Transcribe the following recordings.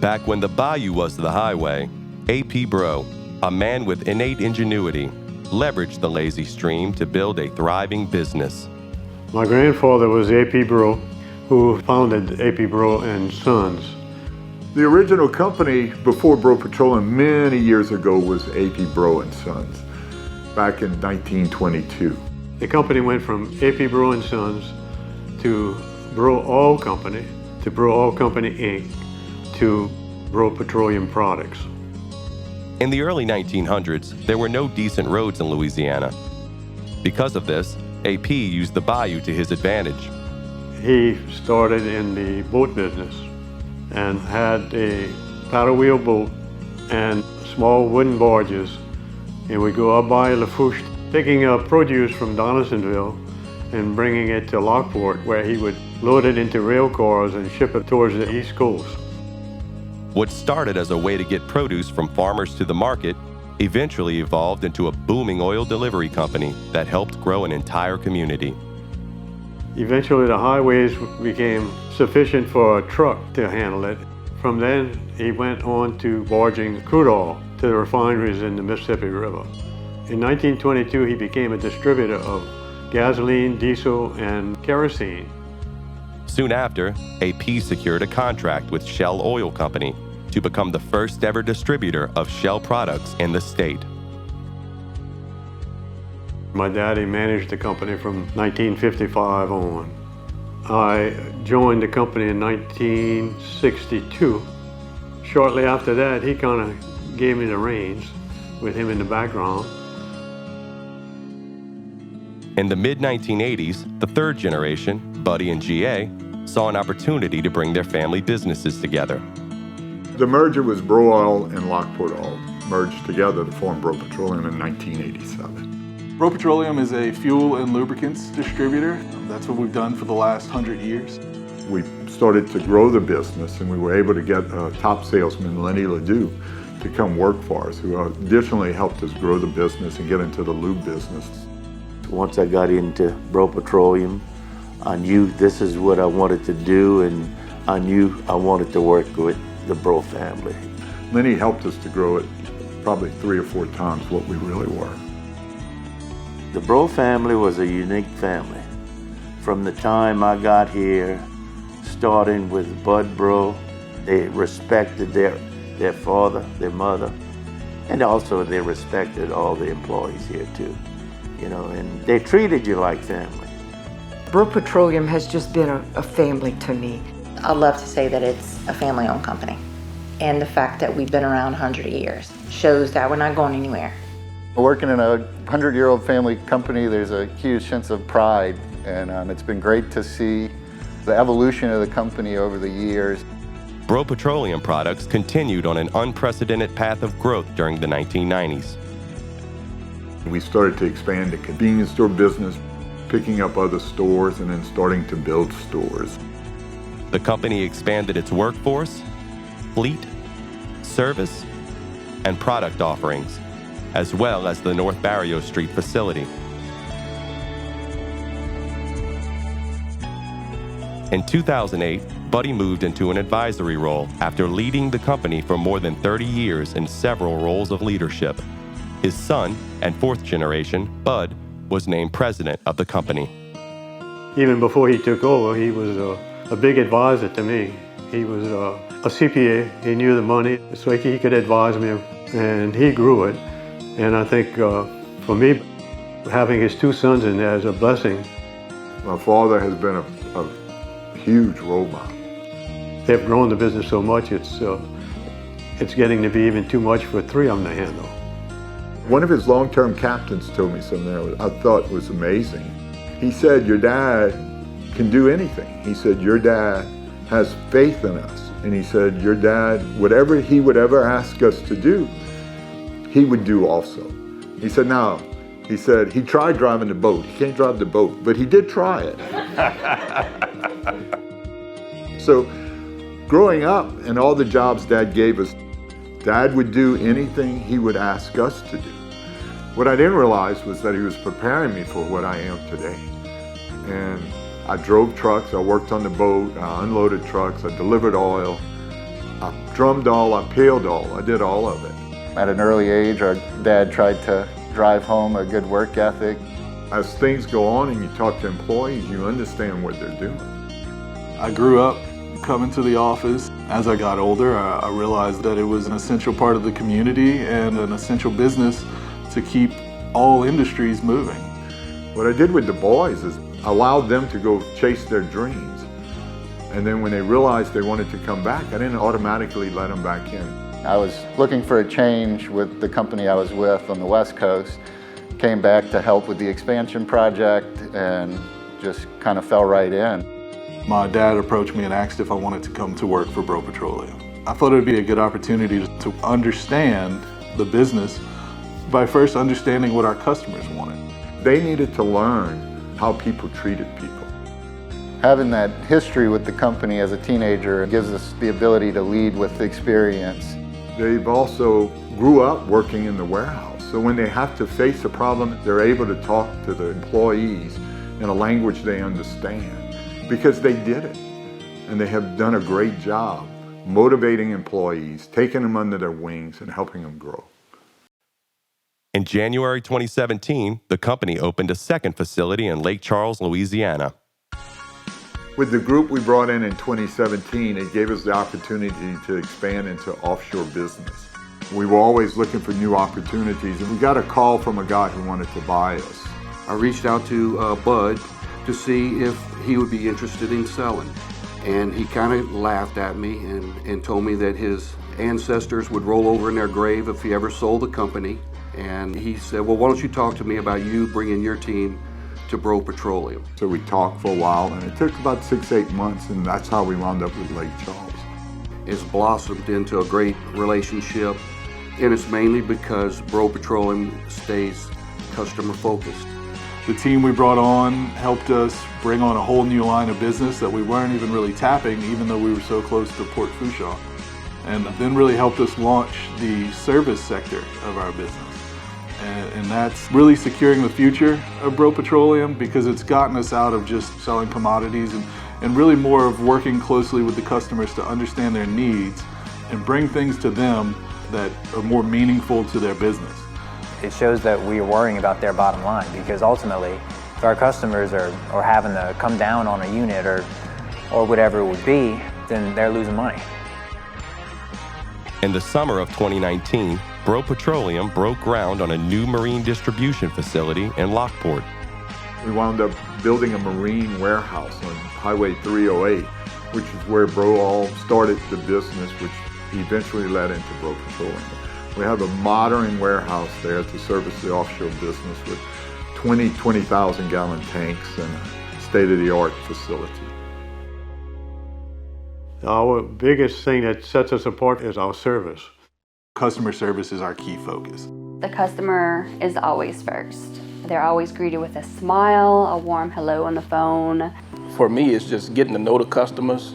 Back when the bayou was the highway, A.P. Breaux, a man with innate ingenuity, leveraged the lazy stream to build a thriving business. My grandfather was A.P. Breaux, who founded A.P. Breaux and Sons. The original company before Breaux Petroleum many years ago was A.P. Breaux and Sons, back in 1922. The company went from A.P. Breaux and Sons to Breaux Oil Company, to Breaux Oil Company, Inc., to Breaux Petroleum Products. In the early 1900s, there were no decent roads in Louisiana. Because of this, AP used the bayou to his advantage. He started in the boat business and had a paddle wheel boat and small wooden barges. And we'd go up by Lafourche, picking up produce from Donaldsonville and bringing it to Lockport, where he would load it into rail cars and ship it towards the East Coast. What started as a way to get produce from farmers to the market eventually evolved into a booming oil delivery company that helped grow an entire community. Eventually, the highways became sufficient for a truck to handle it. From then, he went on to barging crude oil to the refineries in the Mississippi River. In 1922, he became a distributor of gasoline, diesel, and kerosene. Soon after, AP secured a contract with Shell Oil Company to become the first ever distributor of Shell products in the state. My daddy managed the company from 1955 on. I joined the company in 1962. Shortly after that, he kind of gave me the reins with him in the background. In the mid-1980s, the third generation, Buddy and G.A., saw an opportunity to bring their family businesses together. The merger was Breaux Oil and Lockport Oil merged together to form Breaux Petroleum in 1987. Breaux Petroleum is a fuel and lubricants distributor. That's what we've done for the last 100 years. We started to grow the business, and we were able to get top salesman, Lenny Ledoux, to come work for us, who additionally helped us grow the business and get into the lube business. Once I got into Breaux Petroleum, I knew this is what I wanted to do, and I knew I wanted to work with the Breaux family. Lenny helped us to grow it probably 3 or 4 times what we really were. The Breaux family was a unique family. From the time I got here, starting with Bud Breaux, they respected their father, their mother, and also they respected all the employees here too. And they treated you like family. Breaux Petroleum has just been a family to me. I love to say that it's a family-owned company. And the fact that we've been around 100 years shows that we're not going anywhere. Working in a 100-year-old family company, there's a huge sense of pride, and it's been great to see the evolution of the company over the years. Breaux Petroleum Products continued on an unprecedented path of growth during the 1990s. We started to expand the convenience store business, picking up other stores and then starting to build stores. The company expanded its workforce, fleet, service, and product offerings, as well as the North Barrio Street facility. In 2008, Buddy moved into an advisory role after leading the company for more than 30 years in several roles of leadership. His son and 4th generation, Bud, was named president of the company. Even before he took over, he was a big advisor to me. He was a CPA, he knew the money, so he could advise me, and he grew it. And I think for me, having his 2 sons in there is a blessing. My father has been a huge role model. They've grown the business so much, it's getting to be even too much for 3 of them to handle. One of his long-term captains told me something that I thought was amazing. He said, your dad can do anything. He said, your dad has faith in us. And he said, your dad, whatever he would ever ask us to do, he would do also. He said, he tried driving the boat. He can't drive the boat, but he did try it. So growing up and all the jobs Dad gave us, Dad would do anything he would ask us to do. What I didn't realize was that he was preparing me for what I am today. And I drove trucks, I worked on the boat, I unloaded trucks, I delivered oil. I drummed all, I peeled all, I did all of it. At an early age, our dad tried to drive home a good work ethic. As things go on and you talk to employees, you understand what they're doing. I grew up coming to the office. As I got older, I realized that it was an essential part of the community and an essential business to keep all industries moving. What I did with the boys is allowed them to go chase their dreams. And then when they realized they wanted to come back, I didn't automatically let them back in. I was looking for a change with the company I was with on the West Coast. Came back to help with the expansion project and just kind of fell right in. My dad approached me and asked if I wanted to come to work for Breaux Petroleum. I thought it would be a good opportunity to understand the business by first understanding what our customers wanted. They needed to learn how people treated people. Having that history with the company as a teenager gives us the ability to lead with experience. They've also grew up working in the warehouse, so when they have to face a problem, they're able to talk to the employees in a language they understand because they did it. And they have done a great job motivating employees, taking them under their wings, and helping them grow. In January 2017, the company opened a second facility in Lake Charles, Louisiana. With the group we brought in 2017, it gave us the opportunity to expand into offshore business. We were always looking for new opportunities, and we got a call from a guy who wanted to buy us. I reached out to Bud to see if he would be interested in selling. And he kind of laughed at me and told me that his ancestors would roll over in their grave if he ever sold the company. And he said, well, why don't you talk to me about you bringing your team to Breaux Petroleum. So we talked for a while, and it took about 6-8 months, and that's how we wound up with Lake Charles. It's blossomed into a great relationship, and it's mainly because Breaux Petroleum stays customer focused. The team we brought on helped us bring on a whole new line of business that we weren't even really tapping, even though we were so close to Port Fourchon. And then really helped us launch the service sector of our business. And that's really securing the future of Breaux Petroleum because it's gotten us out of just selling commodities and really more of working closely with the customers to understand their needs and bring things to them that are more meaningful to their business. It shows that we are worrying about their bottom line because ultimately if our customers are having to come down on a unit or whatever it would be, then they're losing money. In the summer of 2019, Breaux Petroleum broke ground on a new marine distribution facility in Lockport. We wound up building a marine warehouse on Highway 308, which is where Breaux all started the business, which eventually led into Breaux Petroleum. We have a modern warehouse there to service the offshore business with 20,000 gallon tanks and a state-of-the-art facility. Our biggest thing that sets us apart is our service. Customer service is our key focus. The customer is always first. They're always greeted with a smile, a warm hello on the phone. For me, it's just getting to know the customers.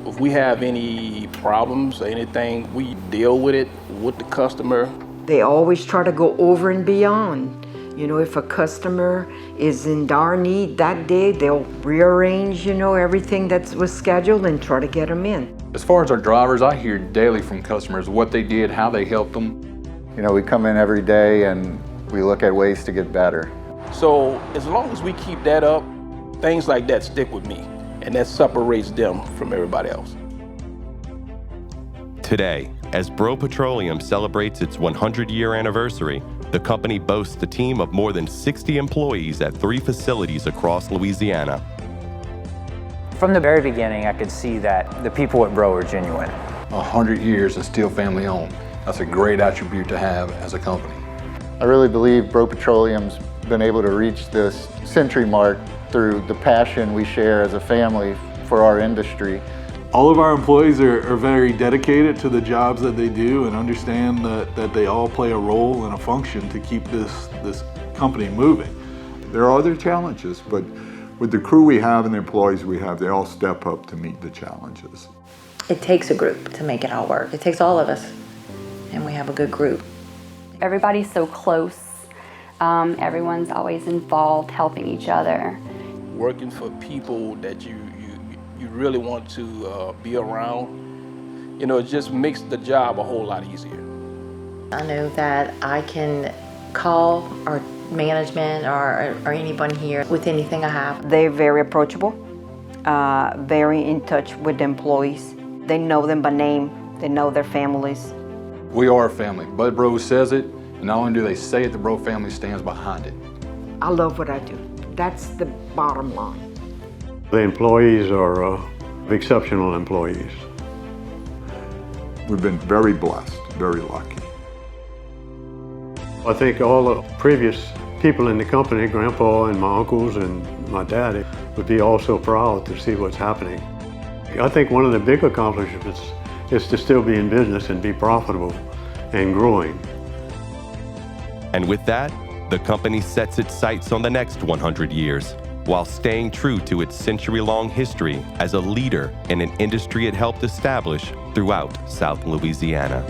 If we have any problems or anything, we deal with it with the customer. They always try to go over and beyond. You know, if a customer is in dire need that day, they'll rearrange, everything that was scheduled and try to get them in. As far as our drivers, I hear daily from customers what they did, how they helped them. We come in every day and we look at ways to get better. So as long as we keep that up, things like that stick with me, and that separates them from everybody else. Today, as Breaux Petroleum celebrates its 100-year anniversary, the company boasts a team of more than 60 employees at 3 facilities across Louisiana. From the very beginning, I could see that the people at Breaux are genuine. 100 years and still family owned. That's a great attribute to have as a company. I really believe Breaux Petroleum's been able to reach this century mark through the passion we share as a family for our industry. All of our employees are very dedicated to the jobs that they do and understand that they all play a role and a function to keep this company moving. There are other challenges, but with the crew we have and the employees we have, they all step up to meet the challenges. It takes a group to make it all work. It takes all of us, and we have a good group. Everybody's so close. Everyone's always involved, helping each other. Working for people that you really want to be around You know, it just makes the job a whole lot easier. I know that I can call our management or anyone here with anything I have. They're very approachable, very in touch with the employees. They know them by name, they know their families. We are a family. Bud Breaux says it, and not only do they say it, the Breaux family stands behind it. I love what I do. That's the bottom line. The employees are exceptional employees. We've been very blessed, very lucky. I think all the previous people in the company, Grandpa and my uncles and my daddy, would be also proud to see what's happening. I think one of the big accomplishments is to still be in business and be profitable and growing. And with that, the company sets its sights on the next 100 years, while staying true to its century-long history as a leader in an industry it helped establish throughout South Louisiana.